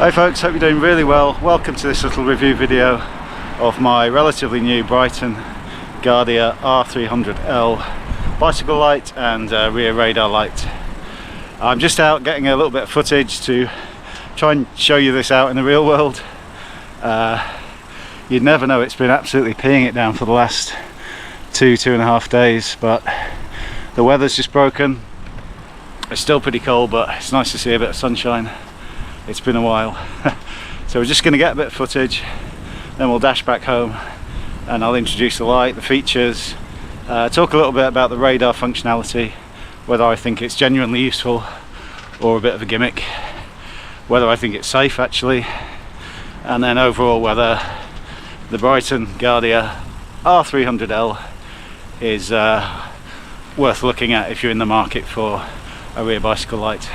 Hi folks, hope you're doing really well. Welcome to this little review video of my relatively new Bryton Gardia R300L bicycle light and rear radar light. I'm just out getting a little bit of footage to try and show you this out in the real world. You'd never know, it's been absolutely peeing it down for the last two and a half days, but the weather's just broken. It's still pretty cold, but it's nice to see a bit of sunshine. It's been a while. So we're just going to get a bit of footage, then we'll dash back home and I'll introduce the light, the features, talk a little bit about the radar functionality, whether I think it's genuinely useful or a bit of a gimmick, whether I think it's safe actually, and then overall whether the Bryton Gardia R300L is worth looking at if you're in the market for a rear bicycle light.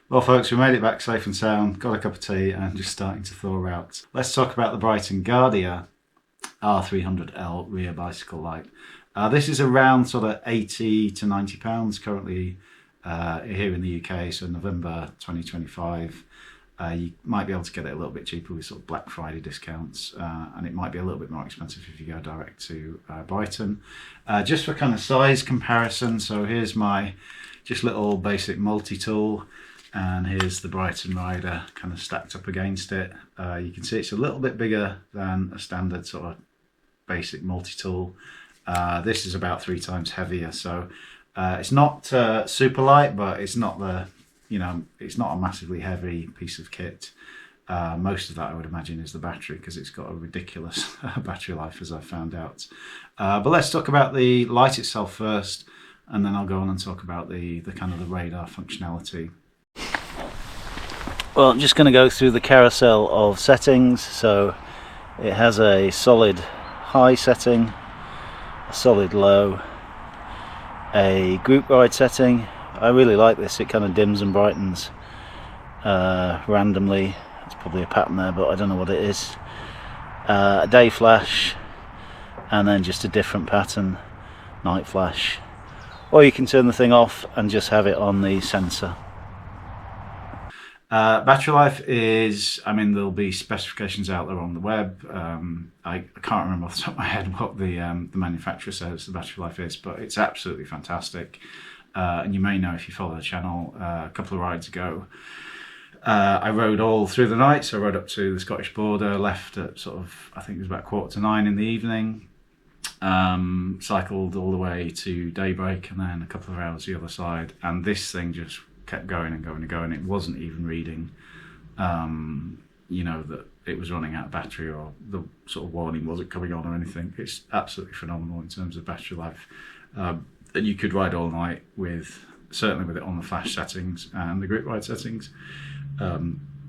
Well folks, we made it back safe and sound, got a cup of tea and just starting to thaw out. Let's talk about the Bryton Gardia R300L rear bicycle light. This is around sort of £80 to £90 currently here in the UK, so November 2025. You might be able to get it a little bit cheaper with sort of Black Friday discounts, and it might be a little bit more expensive if you go direct to Bryton. Just for kind of size comparison, so here's my just little basic multi-tool. And here's the Bryton rider kind of stacked up against it. You can see it's a little bit bigger than a standard sort of basic multi-tool. This is about 3 times heavier, so it's not super light, but it's not the, it's not a massively heavy piece of kit. Most of that I would imagine is the battery, because it's got a ridiculous battery life, as I've found out. But let's talk about the light itself first, and then I'll go on and talk about the kind of the radar functionality. Well, I'm just going to go through the carousel of settings. So it has a solid high setting, a solid low, a group ride setting. I really like this, it kind of dims and brightens randomly. It's probably a pattern there, but I don't know what it is. A day flash, and then just a different pattern, night flash. Or you can turn the thing off and just have it on the sensor. Battery life is, there'll be specifications out there on the web. I can't remember off the top of my head what the manufacturer says the battery life is, but it's absolutely fantastic. And you may know if you follow the channel, a couple of rides ago, I rode all through the night. So I rode up to the Scottish border, left at sort of, I think it was about 8:45 in the evening, cycled all the way to daybreak and then a couple of hours the other side, and this thing just kept going and going and going. It wasn't even reading that it was running out of battery, or the sort of warning wasn't coming on or anything. It's absolutely phenomenal in terms of battery life, and you could ride all night certainly with it on the flash settings and the group ride settings,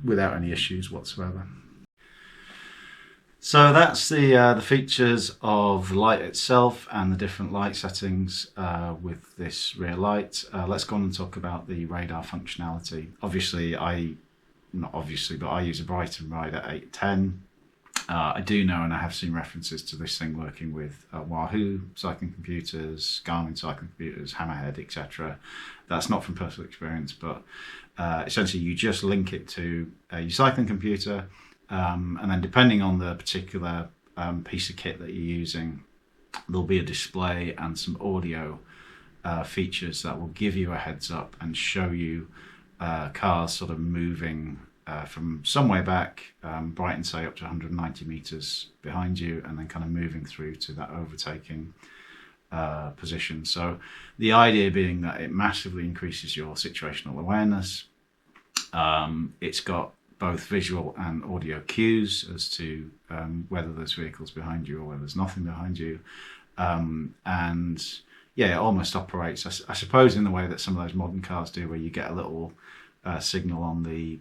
without any issues whatsoever. So that's the features of the light itself and the different light settings with this rear light. Let's go on and talk about the radar functionality. Not obviously, but I use a Bryton rider 810. I do know, and I have seen references to this thing working with Wahoo cycling computers, Garmin cycling computers, Hammerhead, etc. That's not from personal experience, but essentially you just link it to your cycling computer. And then depending on the particular piece of kit that you're using, there'll be a display and some audio features that will give you a heads up and show you cars sort of moving from some way back, Bryton say up to 190 meters behind you, and then kind of moving through to that overtaking position. So the idea being that it massively increases your situational awareness. It's got both visual and audio cues as to whether there's vehicles behind you or whether there's nothing behind you. And yeah, it almost operates, I suppose, in the way that some of those modern cars do, where you get a little signal on the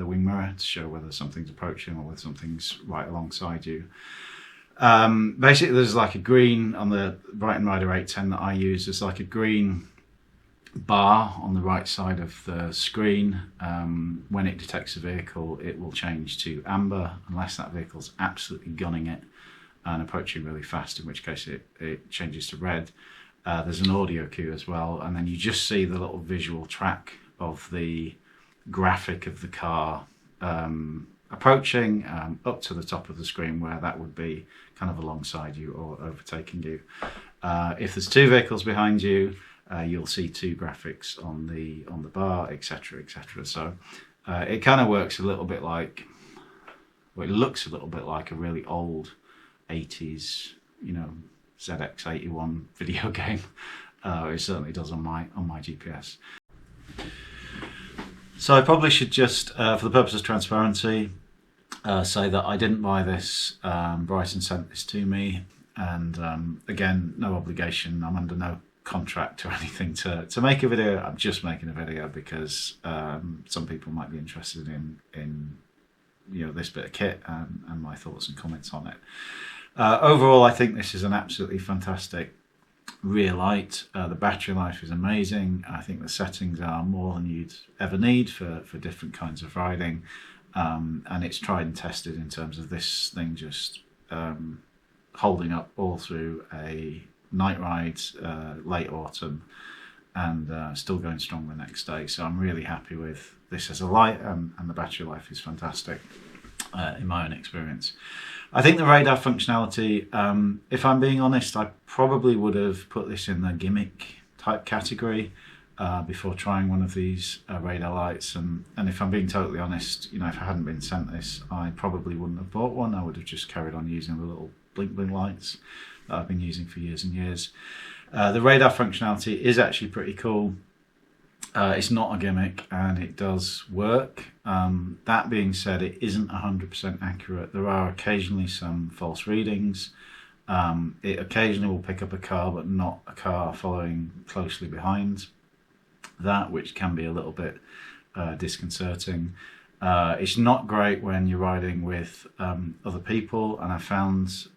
wing mirror to show whether something's approaching or whether something's right alongside you. Basically, there's like a green on the Bryton Rider 810 that I use. There's like a green bar on the right side of the screen. When it detects a vehicle, it will change to amber unless that vehicle's absolutely gunning it and approaching really fast, in which case it changes to red. There's an audio cue as well, and then you just see the little visual track of the graphic of the car approaching, up to the top of the screen where that would be kind of alongside you or overtaking you. If there's two vehicles behind you, you'll see two graphics on the bar, etc., etc. So it kind of works a little bit like, well, it looks a little bit like a really old 80s, you know, ZX81 video game. It certainly does on my GPS. So I probably should just, for the purpose of transparency, say that I didn't buy this. Bryton sent this to me, and again, no obligation. I'm under no contract or anything to make a video. I'm just making a video because some people might be interested in you know, this bit of kit and my thoughts and comments on it. Overall, I think this is an absolutely fantastic rear light. The battery life is amazing. I think the settings are more than you'd ever need for different kinds of riding, and it's tried and tested in terms of this thing just holding up all through a night ride, late autumn, and still going strong the next day. So I'm really happy with this as a light, and the battery life is fantastic in my own experience. I think the radar functionality, if I'm being honest, I probably would have put this in the gimmick type category before trying one of these radar lights. And if I'm being totally honest, you know, if I hadn't been sent this, I probably wouldn't have bought one. I would have just carried on using the little blink lights that I've been using for years and years. The radar functionality is actually pretty cool. It's not a gimmick and it does work. That being said, it isn't 100% accurate. There are occasionally some false readings. It occasionally will pick up a car, but not a car following closely behind that, which can be a little bit disconcerting. It's not great when you're riding with other people, and I found,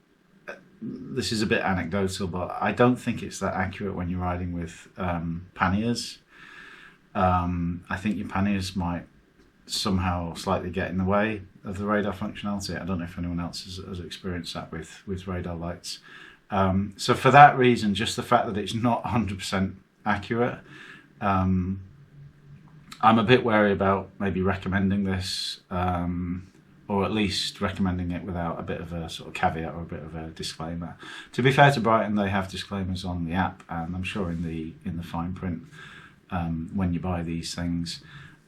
this is a bit anecdotal, but I don't think it's that accurate when you're riding with panniers. I think your panniers might somehow slightly get in the way of the radar functionality. I don't know if anyone else has experienced that with radar lights. So for that reason, just the fact that it's not 100% accurate, I'm a bit wary about maybe recommending this, or at least recommending it without a bit of a sort of caveat or a bit of a disclaimer. To be fair to Bryton, they have disclaimers on the app, and I'm sure in the fine print when you buy these things.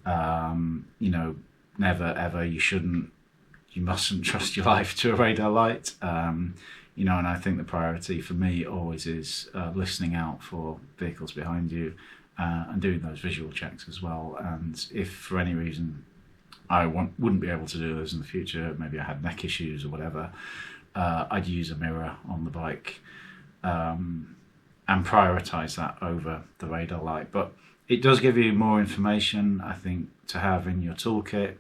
You know, never ever, you mustn't trust your life to a radar light. You know, and I think the priority for me always is listening out for vehicles behind you and doing those visual checks as well. And if for any reason I wouldn't be able to do those in the future, maybe I had neck issues or whatever, I'd use a mirror on the bike and prioritize that over the radar light. But it does give you more information, I think, to have in your toolkit.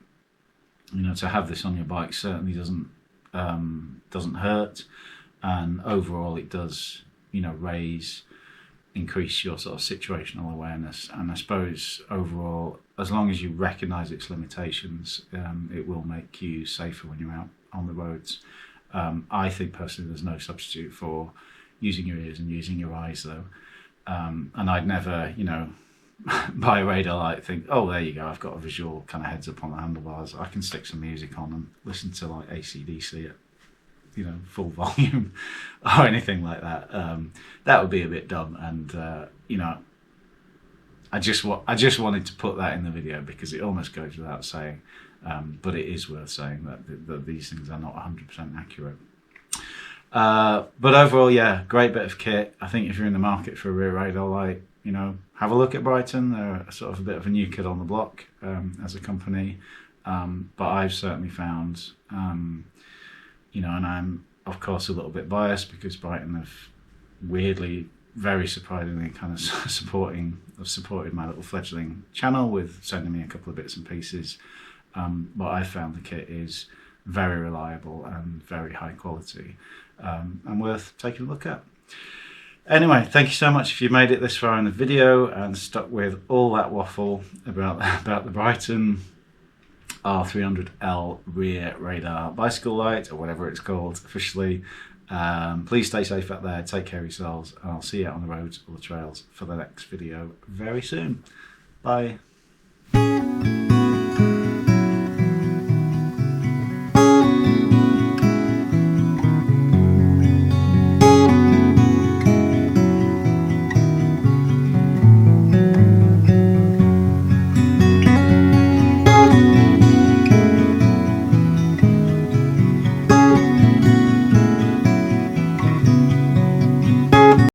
You know, to have this on your bike certainly doesn't hurt, and overall it does, you know, increase your sort of situational awareness. And I suppose overall, as long as you recognise its limitations, it will make you safer when you're out on the roads. I think personally there's no substitute for using your ears and using your eyes though, and I'd never, you know, buy a radar light, think, oh, there you go, I've got a visual kind of heads up on the handlebars, I can stick some music on and listen to like AC/DC at, you know, full volume or anything like that. That would be a bit dumb, and you know, I just wanted to put that in the video because it almost goes without saying, but it is worth saying that these things are not 100% accurate. But overall, yeah, great bit of kit. I think if you're in the market for a rear radar light, you know, have a look at Bryton. They're sort of a bit of a new kid on the block as a company, but I've certainly found, you know, and I'm of course a little bit biased because Bryton have weirdly, very surprisingly, kind of supported my little fledgling channel with sending me a couple of bits and pieces. But I found the kit is very reliable and very high quality, and worth taking a look at. Anyway, thank you so much if you made it this far in the video and stuck with all that waffle about the Bryton R300L rear radar bicycle light, or whatever it's called officially. Please stay safe out there, take care of yourselves, and I'll see you out on the roads or the trails for the next video very soon. Bye.